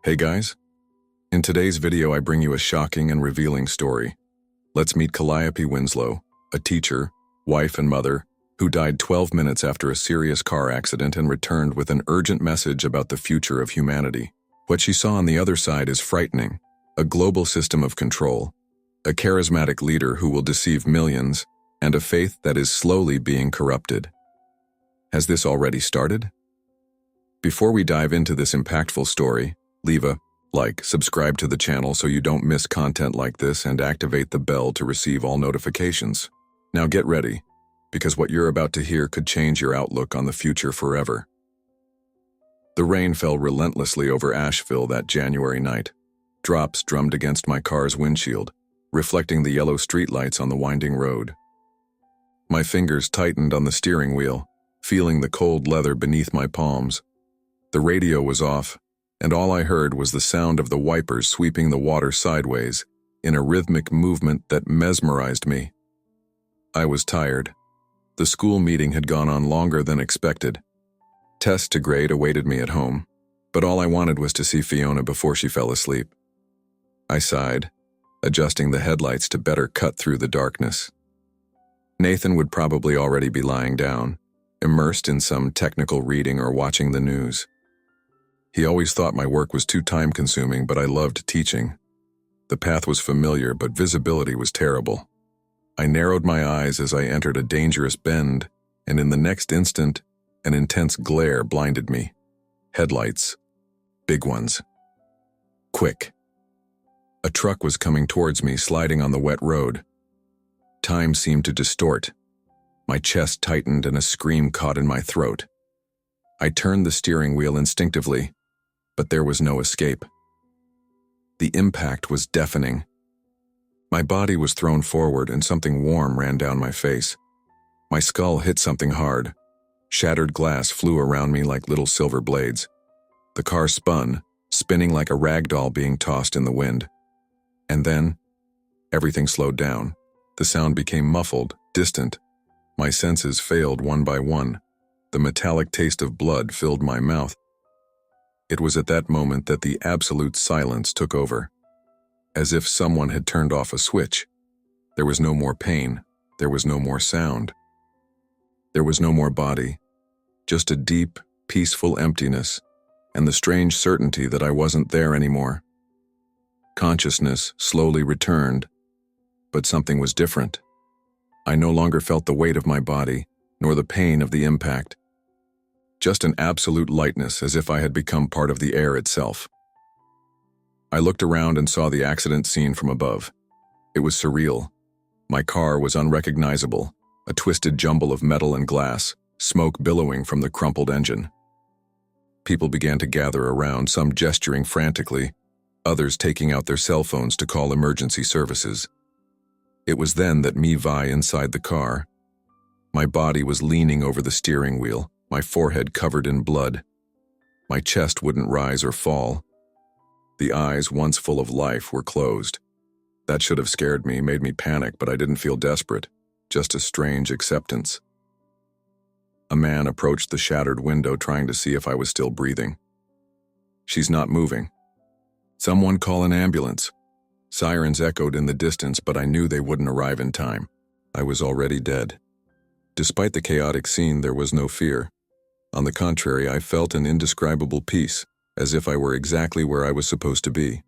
Hey guys, in today's video I bring you a shocking and revealing story. Let's meet Calliope Winslow, a teacher, wife and mother, who died 12 minutes after a serious car accident and returned with an urgent message about the future of humanity. What she saw on the other side is frightening: a global system of control, a charismatic leader who will deceive millions, and a faith that is slowly being corrupted. Has this already started? Before we dive into this impactful story, leave a like, subscribe to the channel so you don't miss content like this, and activate the bell to receive all notifications. Now get ready, because what you're about to hear could change your outlook on the future forever. The rain fell relentlessly over Asheville that January night. Drops drummed against my car's windshield, reflecting the yellow streetlights on the winding road. My fingers tightened on the steering wheel, feeling the cold leather beneath my palms. The radio was off, and all I heard was the sound of the wipers sweeping the water sideways in a rhythmic movement that mesmerized me. I was tired. The school meeting had gone on longer than expected. Tests to grade awaited me at home, but all I wanted was to see Fiona before she fell asleep. I sighed, adjusting the headlights to better cut through the darkness. Nathan would probably already be lying down, immersed in some technical reading or watching the news. He always thought my work was too time-consuming, but I loved teaching. The path was familiar, but visibility was terrible. I narrowed my eyes as I entered a dangerous bend, and in the next instant, an intense glare blinded me. Headlights. Big ones. Quick. A truck was coming towards me, sliding on the wet road. Time seemed to distort. My chest tightened and a scream caught in my throat. I turned the steering wheel instinctively, but there was no escape. The impact was deafening. My body was thrown forward and something warm ran down my face. My skull hit something hard. Shattered glass flew around me like little silver blades. The car spun, spinning like a rag doll being tossed in the wind. And then, everything slowed down. The sound became muffled, distant. My senses failed one by one. The metallic taste of blood filled my mouth. It was at that moment that the absolute silence took over. As if someone had turned off a switch. There was no more pain. There was no more sound. There was no more body. Just a deep, peaceful emptiness, and the strange certainty that I wasn't there anymore. Consciousness slowly returned, but something was different. I no longer felt the weight of my body, nor the pain of the impact. Just an absolute lightness, as if I had become part of the air itself. I looked around and saw the accident scene from above. It was surreal. My car was unrecognizable, a twisted jumble of metal and glass, smoke billowing from the crumpled engine. People began to gather around, some gesturing frantically, others taking out their cell phones to call emergency services. It was then that Vi inside the car. My body was leaning over the steering wheel, my forehead covered in blood. My chest wouldn't rise or fall. The eyes, once full of life, were closed. That should have scared me, made me panic, but I didn't feel desperate, just a strange acceptance. A man approached the shattered window, trying to see if I was still breathing. "She's not moving." "Someone call an ambulance." Sirens echoed in the distance, but I knew they wouldn't arrive in time. I was already dead. Despite the chaotic scene, there was no fear. On the contrary, I felt an indescribable peace, as if I were exactly where I was supposed to be.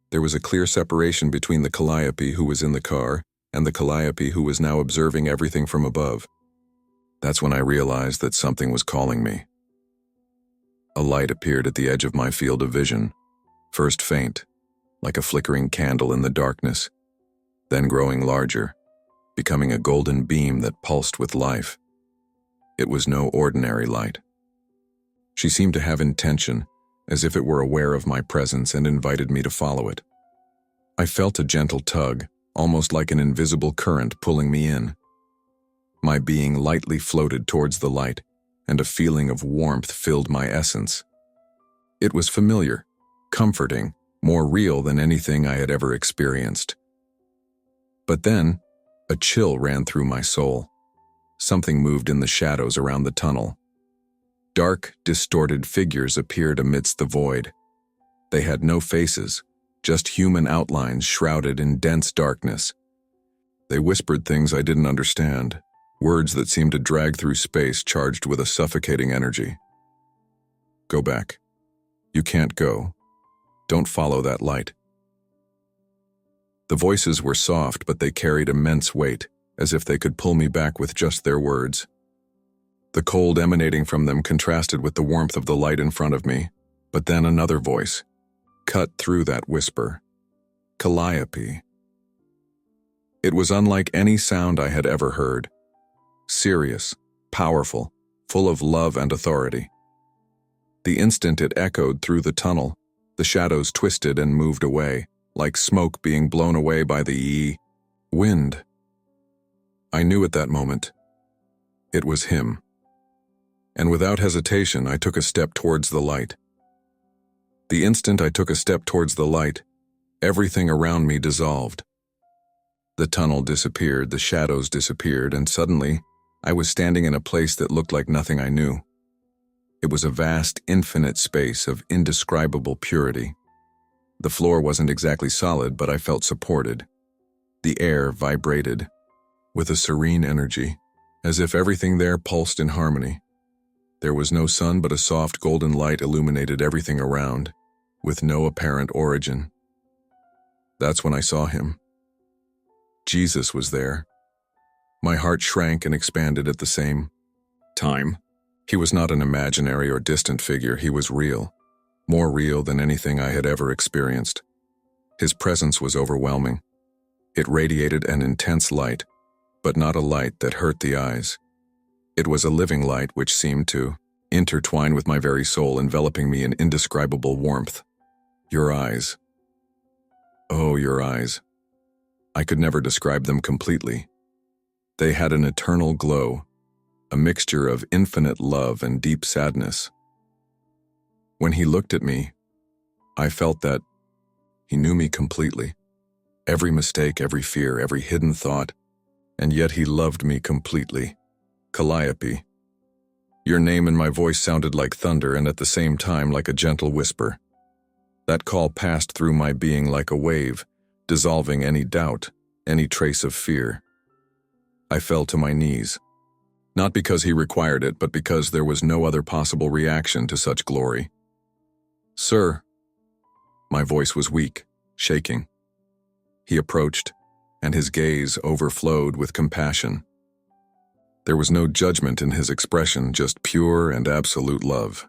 There was a clear separation between the Calliope who was in the car and the Calliope who was now observing everything from above. That's when I realized that something was calling me. A light appeared at the edge of my field of vision, first faint, like a flickering candle in the darkness, then growing larger, becoming a golden beam that pulsed with life. It was no ordinary light. She seemed to have intention, as if it were aware of my presence and invited me to follow it. I felt a gentle tug, almost like an invisible current pulling me in. My being lightly floated towards the light, and a feeling of warmth filled my essence. It was familiar, comforting, more real than anything I had ever experienced. But then, a chill ran through my soul. Something moved in the shadows around the tunnel. Dark, distorted figures appeared amidst the void. They had no faces, just human outlines shrouded in dense darkness. They whispered things I didn't understand, words that seemed to drag through space charged with a suffocating energy. Go back. You can't go. Don't follow that light. The voices were soft, but they carried immense weight, as if they could pull me back with just their words. The cold emanating from them contrasted with the warmth of the light in front of me, but then another voice cut through that whisper. Calliope. It was unlike any sound I had ever heard. Serious, powerful, full of love and authority. The instant it echoed through the tunnel, the shadows twisted and moved away, like smoke being blown away by the wind. I knew at that moment. It was him. And without hesitation, I took a step towards the light. The instant I took a step towards the light, everything around me dissolved. The tunnel disappeared, the shadows disappeared, and suddenly, I was standing in a place that looked like nothing I knew. It was a vast, infinite space of indescribable purity. The floor wasn't exactly solid, but I felt supported. The air vibrated with a serene energy, as if everything there pulsed in harmony. There was no sun, but a soft golden light illuminated everything around, with no apparent origin. That's when I saw him. Jesus was there. My heart shrank and expanded at the same time. He was not an imaginary or distant figure, he was real, more real than anything I had ever experienced. His presence was overwhelming. It radiated an intense light, but not a light that hurt the eyes. It was a living light which seemed to intertwine with my very soul, enveloping me in indescribable warmth. Your eyes. Oh, your eyes. I could never describe them completely. They had an eternal glow, a mixture of infinite love and deep sadness. When he looked at me, I felt that he knew me completely. Every mistake, every fear, every hidden thought, and yet he loved me completely. Calliope. Your name and my voice sounded like thunder and at the same time like a gentle whisper. That call passed through my being like a wave, dissolving any doubt, any trace of fear. I fell to my knees. Not because he required it, but because there was no other possible reaction to such glory. Sir. My voice was weak, shaking. He approached, and his gaze overflowed with compassion. There was no judgment in his expression, just pure and absolute love.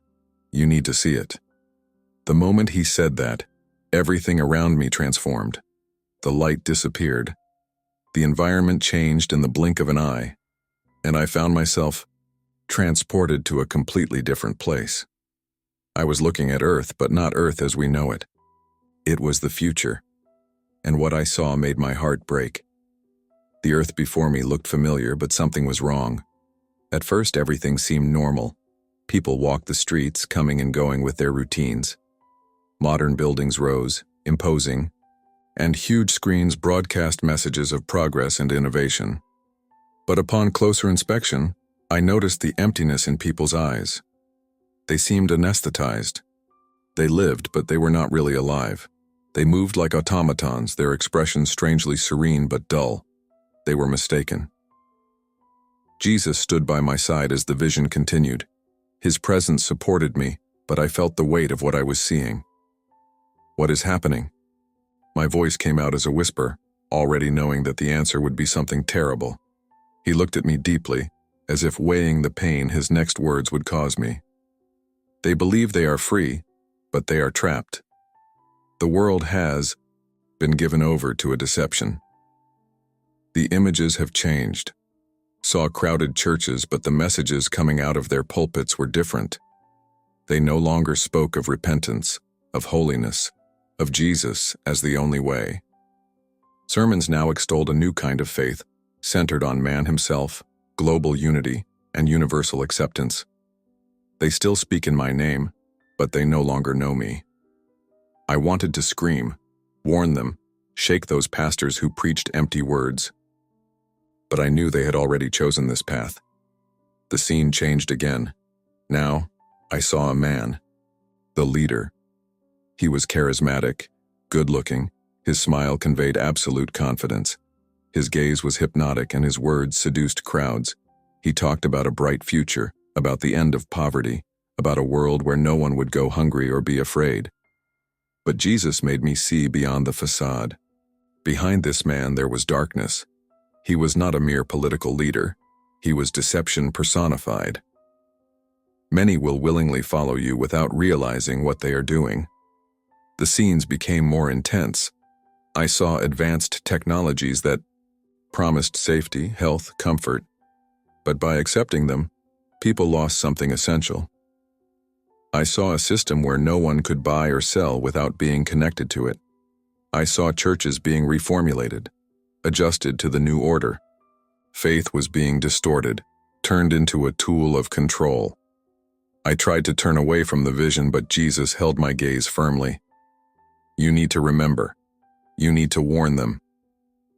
You need to see it. The moment he said that, everything around me transformed. The light disappeared. The environment changed in the blink of an eye, and I found myself transported to a completely different place. I was looking at Earth, but not Earth as we know it. It was the future, and what I saw made my heart break. The Earth before me looked familiar, but something was wrong. At first, everything seemed normal. People walked the streets, coming and going with their routines. Modern buildings rose, imposing, and huge screens broadcast messages of progress and innovation. But upon closer inspection, I noticed the emptiness in people's eyes. They seemed anesthetized. They lived, but they were not really alive. They moved like automatons, their expressions strangely serene but dull. They were mistaken. Jesus stood by my side as the vision continued. His presence supported me, but I felt the weight of what I was seeing. What is happening? My voice came out as a whisper, already knowing that the answer would be something terrible. He looked at me deeply, as if weighing the pain his next words would cause me. They believe they are free, but they are trapped. The world has been given over to a deception. The images have changed. Saw crowded churches, but the messages coming out of their pulpits were different. They no longer spoke of repentance, of holiness, of Jesus as the only way. Sermons now extolled a new kind of faith, centered on man himself, global unity, and universal acceptance. They still speak in my name, but they no longer know me. I wanted to scream, warn them, shake those pastors who preached empty words. But I knew they had already chosen this path. The scene changed again. Now, I saw a man, the leader. He was charismatic, good-looking. His smile conveyed absolute confidence. His gaze was hypnotic and his words seduced crowds. He talked about a bright future, about the end of poverty, about a world where no one would go hungry or be afraid. But Jesus made me see beyond the facade. Behind this man there was darkness. He was not a mere political leader. He was deception personified. Many will willingly follow you without realizing what they are doing. The scenes became more intense. I saw advanced technologies that promised safety, health, comfort, but by accepting them, people lost something essential. I saw a system where no one could buy or sell without being connected to it. I saw churches being reformulated, adjusted to the new order. Faith was being distorted, turned into a tool of control. I tried to turn away from the vision, but Jesus held my gaze firmly. You need to remember. You need to warn them.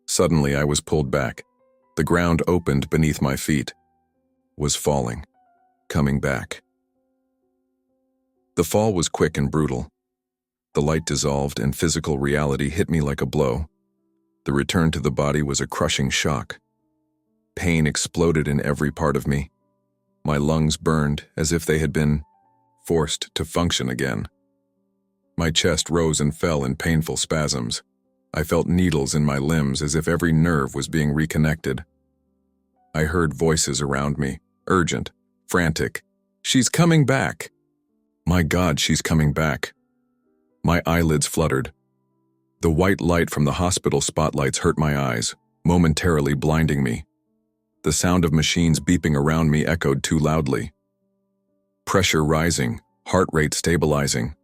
Suddenly I was pulled back. The ground opened beneath my feet. Was falling. Coming back. The fall was quick and brutal. The light dissolved and physical reality hit me like a blow. The return to the body was a crushing shock. Pain exploded in every part of me. My lungs burned as if they had been forced to function again. My chest rose and fell in painful spasms. I felt needles in my limbs as if every nerve was being reconnected. I heard voices around me, urgent, frantic. She's coming back. My God, she's coming back. My eyelids fluttered. The white light from the hospital spotlights hurt my eyes, momentarily blinding me. The sound of machines beeping around me echoed too loudly. Pressure rising, heart rate stabilizing.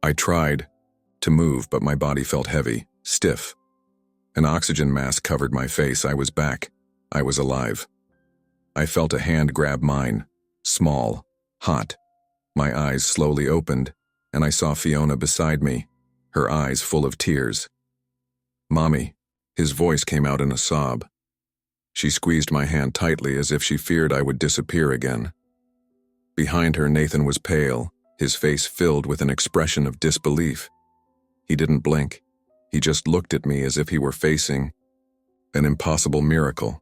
I tried to move, but my body felt heavy, stiff. An oxygen mask covered my face. I was back. I was alive. I felt a hand grab mine, small, hot. My eyes slowly opened, and I saw Fiona beside me, her eyes full of tears. Mommy, his voice came out in a sob. She squeezed my hand tightly as if she feared I would disappear again. Behind her, Nathan was pale, his face filled with an expression of disbelief. He didn't blink. He just looked at me as if he were facing an impossible miracle.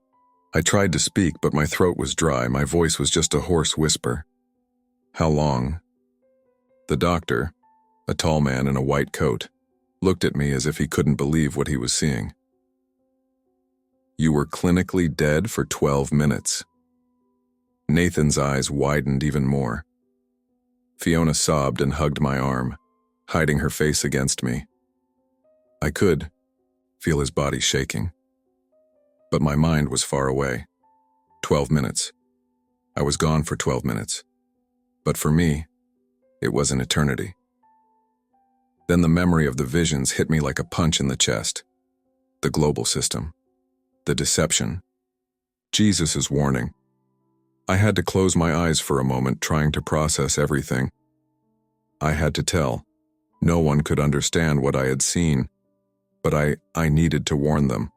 I tried to speak, but my throat was dry. My voice was just a hoarse whisper. How long? The doctor, a tall man in a white coat, looked at me as if he couldn't believe what he was seeing. You were clinically dead for 12 minutes. Nathan's eyes widened even more. Fiona sobbed and hugged my arm, hiding her face against me. I could feel his body shaking. But my mind was far away. 12 minutes. I was gone for 12 minutes. But for me, it was an eternity. Then the memory of the visions hit me like a punch in the chest. The global system. The deception. Jesus' warning. I had to close my eyes for a moment, trying to process everything. I had to tell. No one could understand what I had seen, but I needed to warn them.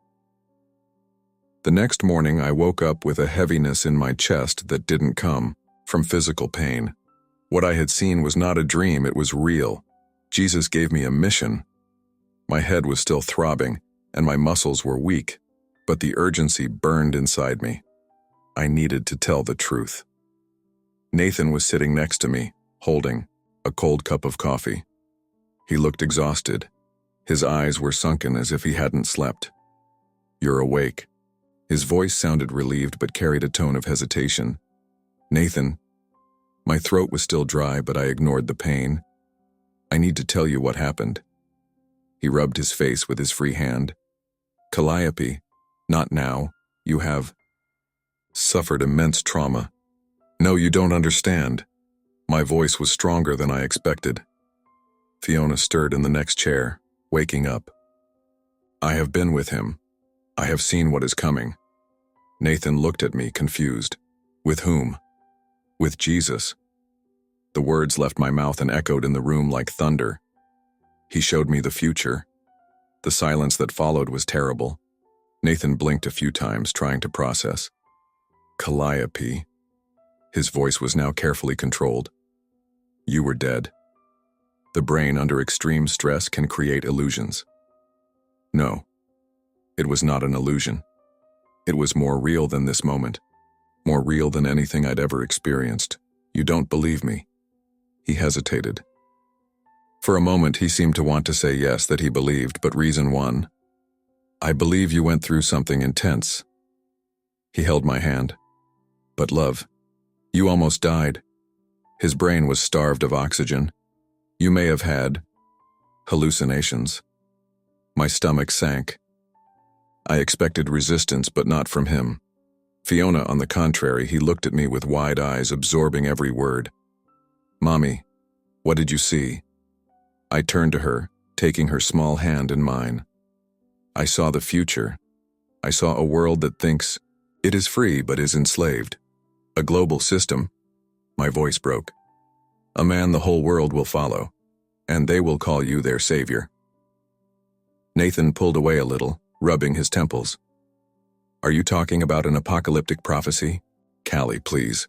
The next morning, I woke up with a heaviness in my chest that didn't come from physical pain. What I had seen was not a dream, it was real. Jesus gave me a mission. My head was still throbbing, and my muscles were weak, but the urgency burned inside me. I needed to tell the truth. Nathan was sitting next to me, holding a cold cup of coffee. He looked exhausted. His eyes were sunken as if he hadn't slept. You're awake. His voice sounded relieved but carried a tone of hesitation. Nathan, my throat was still dry, but I ignored the pain. I need to tell you what happened. He rubbed his face with his free hand. Calliope, not now. You have suffered immense trauma. No, you don't understand. My voice was stronger than I expected. Fiona stirred in the next chair, waking up. I have been with him. I have seen what is coming. Nathan looked at me, confused. With whom? With Jesus. The words left my mouth and echoed in the room like thunder. He showed me the future. The silence that followed was terrible. Nathan blinked a few times, trying to process. Calliope. His voice was now carefully controlled. You were dead. The brain under extreme stress can create illusions. No, it was not an illusion. It was more real than this moment, more real than anything I'd ever experienced. You don't believe me? He hesitated. For a moment, he seemed to want to say yes, that he believed, but reason won. I believe you went through something intense. He held my hand. But love, you almost died. His brain was starved of oxygen. You may have had hallucinations. My stomach sank. I expected resistance, but not from him. Fiona, on the contrary, he looked at me with wide eyes, absorbing every word. Mommy, what did you see? I turned to her, taking her small hand in mine. I saw the future. I saw a world that thinks it is free but is enslaved. A global system. My voice broke. A man the whole world will follow, and they will call you their savior. Nathan pulled away a little, rubbing his temples. Are you talking about an apocalyptic prophecy? Callie, please.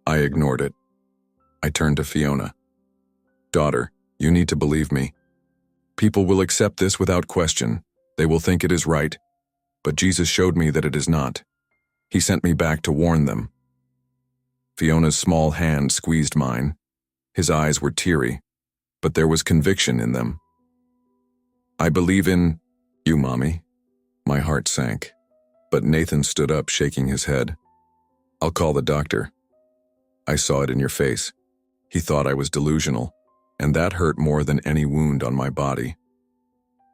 I ignored it. I turned to Fiona. Daughter, you need to believe me. People will accept this without question. They will think it is right. But Jesus showed me that it is not. He sent me back to warn them. Fiona's small hand squeezed mine. His eyes were teary, but there was conviction in them. I believe in you, Mommy. My heart sank. But Nathan stood up, shaking his head. I'll call the doctor. I saw it in your face. He thought I was delusional, and that hurt more than any wound on my body.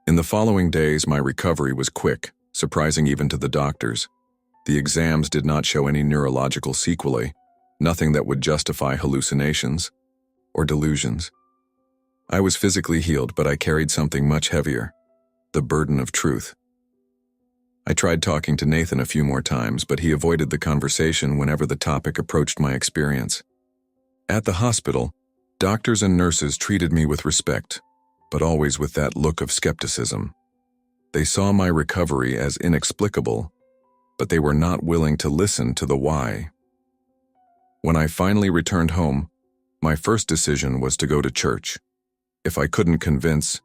In the following days, my recovery was quick, surprising even to the doctors. The exams did not show any neurological sequelae, nothing that would justify hallucinations or delusions. I was physically healed, but I carried something much heavier, the burden of truth. I tried talking to Nathan a few more times, but he avoided the conversation whenever the topic approached my experience. At the hospital, doctors and nurses treated me with respect, but always with that look of skepticism. They saw my recovery as inexplicable, but they were not willing to listen to the why. When I finally returned home, my first decision was to go to church. If I couldn't convince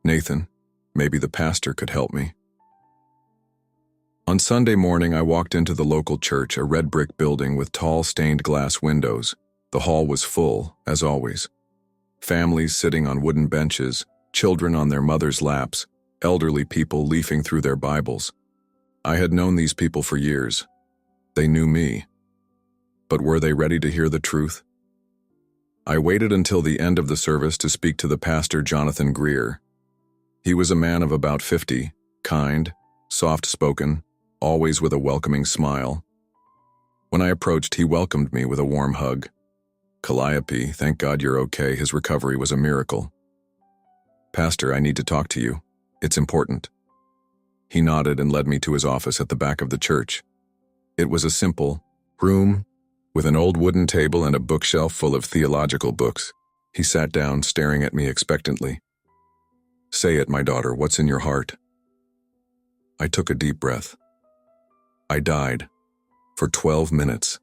Nathan, maybe the pastor could help me. On Sunday morning, I walked into the local church, a red brick building with tall stained glass windows. The hall was full, as always. Families sitting on wooden benches, children on their mothers' laps, elderly people leafing through their Bibles. I had known these people for years. They knew me. But were they ready to hear the truth? I waited until the end of the service to speak to the pastor, Jonathan Greer. He was a man of about 50, kind, soft-spoken, always with a welcoming smile. When I approached, he welcomed me with a warm hug. Calliope, thank God you're okay. His recovery was a miracle. Pastor, I need to talk to you. It's important. He nodded and led me to his office at the back of the church. It was a simple room with an old wooden table and a bookshelf full of theological books. He sat down, staring at me expectantly. Say it, my daughter, what's in your heart? I took a deep breath. I died for 12 minutes.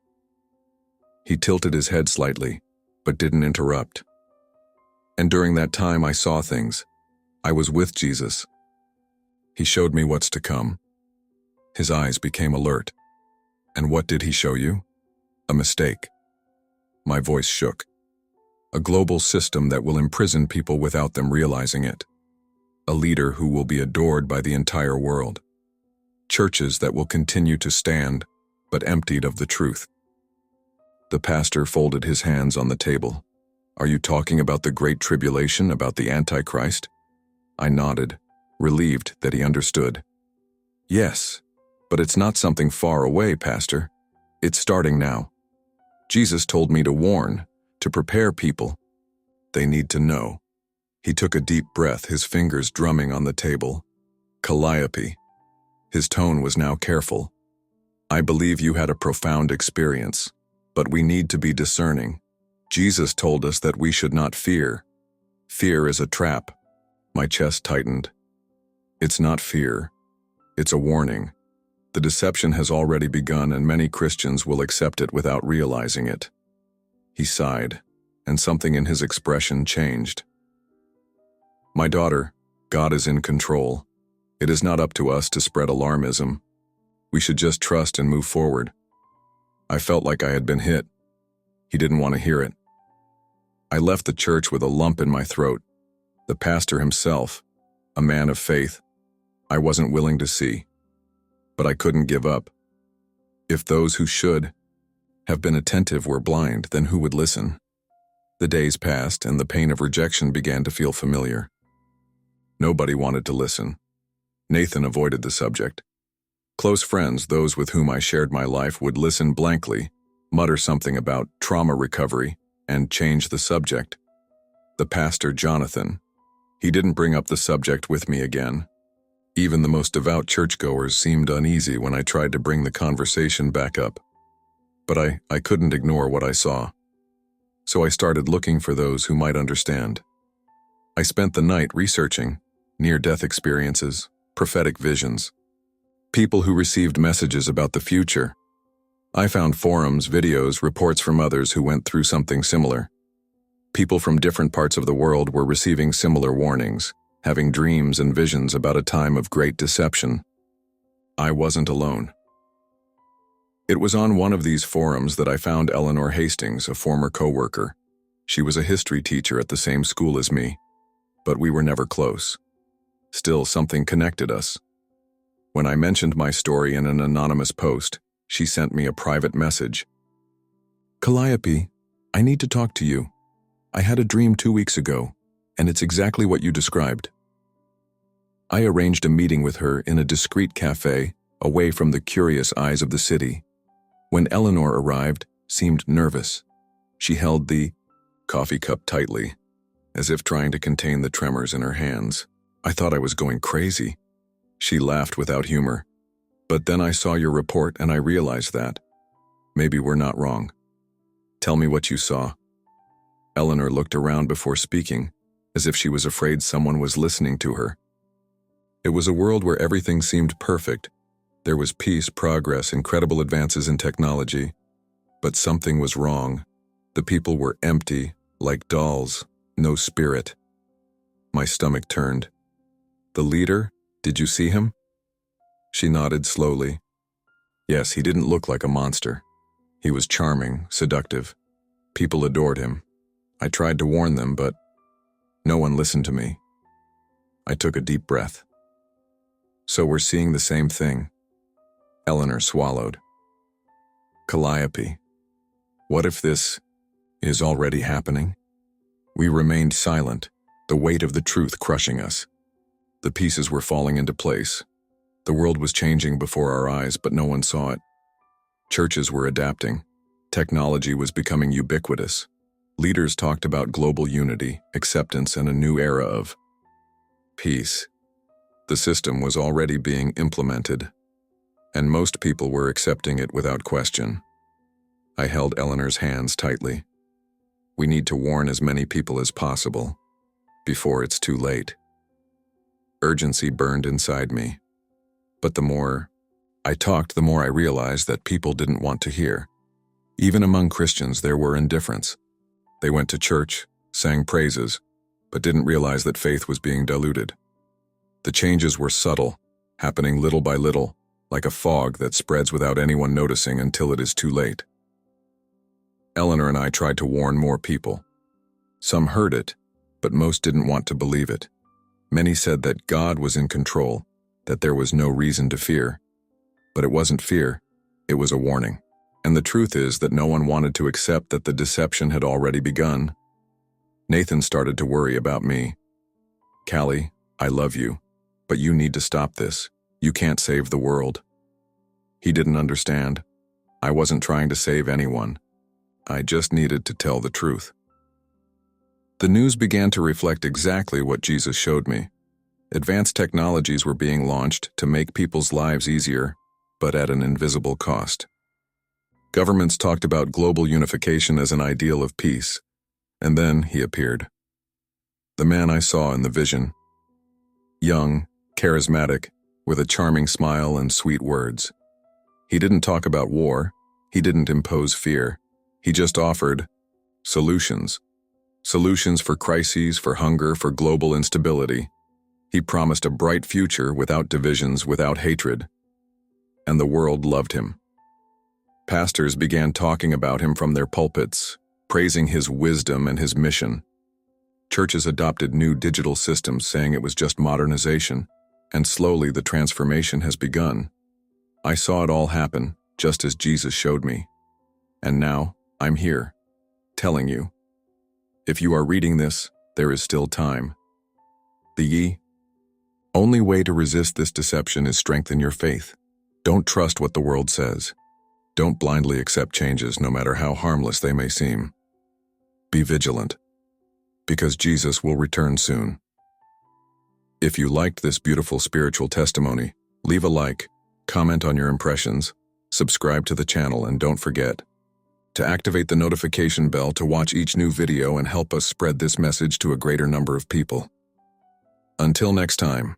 He tilted his head slightly, but didn't interrupt. And during that time, I saw things. I was with Jesus. He showed me what's to come. His eyes became alert. And what did he show you? A mistake. My voice shook. A global system that will imprison people without them realizing it. A leader who will be adored by the entire world. Churches that will continue to stand, but emptied of the truth. The pastor folded his hands on the table. Are you talking about the Great Tribulation, about the Antichrist? I nodded, relieved that he understood. Yes, but it's not something far away, Pastor. It's starting now. Jesus told me to warn, to prepare people. They need to know. He took a deep breath, his fingers drumming on the table. Calliope. His tone was now careful. I believe you had a profound experience, but we need to be discerning. Jesus told us that we should not fear. Fear is a trap. My chest tightened. It's not fear. It's a warning. The deception has already begun, and many Christians will accept it without realizing it. He sighed, and something in his expression changed. My daughter, God is in control. It is not up to us to spread alarmism. We should just trust and move forward. I felt like I had been hit. He didn't want to hear it. I left the church with a lump in my throat. The pastor himself, a man of faith, I wasn't willing to see. But I couldn't give up. If those who should have been attentive were blind, then who would listen? The days passed, and the pain of rejection began to feel familiar. Nobody wanted to listen. Nathan avoided the subject. Close friends, those with whom I shared my life, would listen blankly, mutter something about trauma recovery, and change the subject. The pastor, Jonathan, he didn't bring up the subject with me again. Even the most devout churchgoers seemed uneasy when I tried to bring the conversation back up. But I couldn't ignore what I saw. So I started looking for those who might understand. I spent the night researching near-death experiences, prophetic visions, people who received messages about the future. I found forums, videos, reports from others who went through something similar. People from different parts of the world were receiving similar warnings, having dreams and visions about a time of great deception. I wasn't alone. It was on one of these forums that I found Eleanor Hastings, a former co-worker. She was a history teacher at the same school as me, but we were never close. Still, something connected us. When I mentioned my story in an anonymous post, she sent me a private message. "Calliope, I need to talk to you. I had a dream 2 weeks ago, and it's exactly what you described." I arranged a meeting with her in a discreet cafe, away from the curious eyes of the city. When Eleanor arrived, seemed nervous. She held the coffee cup tightly, as if trying to contain the tremors in her hands. I thought I was going crazy. She laughed without humor. "But then I saw your report and I realized that. Maybe we're not wrong. Tell me what you saw." Eleanor looked around before speaking, as if she was afraid someone was listening to her. It was a world where everything seemed perfect. There was peace, progress, incredible advances in technology. But something was wrong. The people were empty, like dolls, no spirit. My stomach turned. "The leader, did you see him?" She nodded slowly. Yes, he didn't look like a monster. He was charming, seductive. People adored him. I tried to warn them, but no one listened to me. I took a deep breath. "So we're seeing the same thing." Eleanor swallowed. "Calliope, what if this is already happening?" We remained silent, the weight of the truth crushing us. The pieces were falling into place. The world was changing before our eyes, but no one saw it. Churches were adapting. Technology was becoming ubiquitous. Leaders talked about global unity, acceptance, and a new era of peace. The system was already being implemented, and most people were accepting it without question. I held Eleanor's hands tightly. We need to warn as many people as possible, before it's too late. Urgency burned inside me. But the more I talked, the more I realized that people didn't want to hear. Even among Christians, there were indifference. They went to church, sang praises, but didn't realize that faith was being diluted. The changes were subtle, happening little by little, like a fog that spreads without anyone noticing until it is too late. Eleanor and I tried to warn more people. Some heard it, but most didn't want to believe it. Many said that God was in control, that there was no reason to fear. But it wasn't fear, it was a warning. And the truth is that no one wanted to accept that the deception had already begun. Nathan started to worry about me. "Callie, I love you, but you need to stop this. You can't save the world." He didn't understand. I wasn't trying to save anyone. I just needed to tell the truth. The news began to reflect exactly what Jesus showed me. Advanced technologies were being launched to make people's lives easier, but at an invisible cost. Governments talked about global unification as an ideal of peace, and then he appeared. The man I saw in the vision. Young, charismatic, with a charming smile and sweet words. He didn't talk about war, he didn't impose fear, he just offered solutions. solutions for crises, for hunger, for global instability. He promised a bright future without divisions, without hatred. And the world loved him. Pastors began talking about him from their pulpits, praising his wisdom and his mission. Churches adopted new digital systems, saying it was just modernization, and slowly the transformation has begun. I saw it all happen, just as Jesus showed me. And now, I'm here, telling you. If you are reading this, there is still time. The only way to resist this deception is strengthen your faith. Don't trust what the world says. Don't blindly accept changes, no matter how harmless they may seem. Be vigilant, because Jesus will return soon. If you liked this beautiful spiritual testimony, leave a like, comment on your impressions, subscribe to the channel, and don't forget to activate the notification bell to watch each new video and help us spread this message to a greater number of people. Until next time.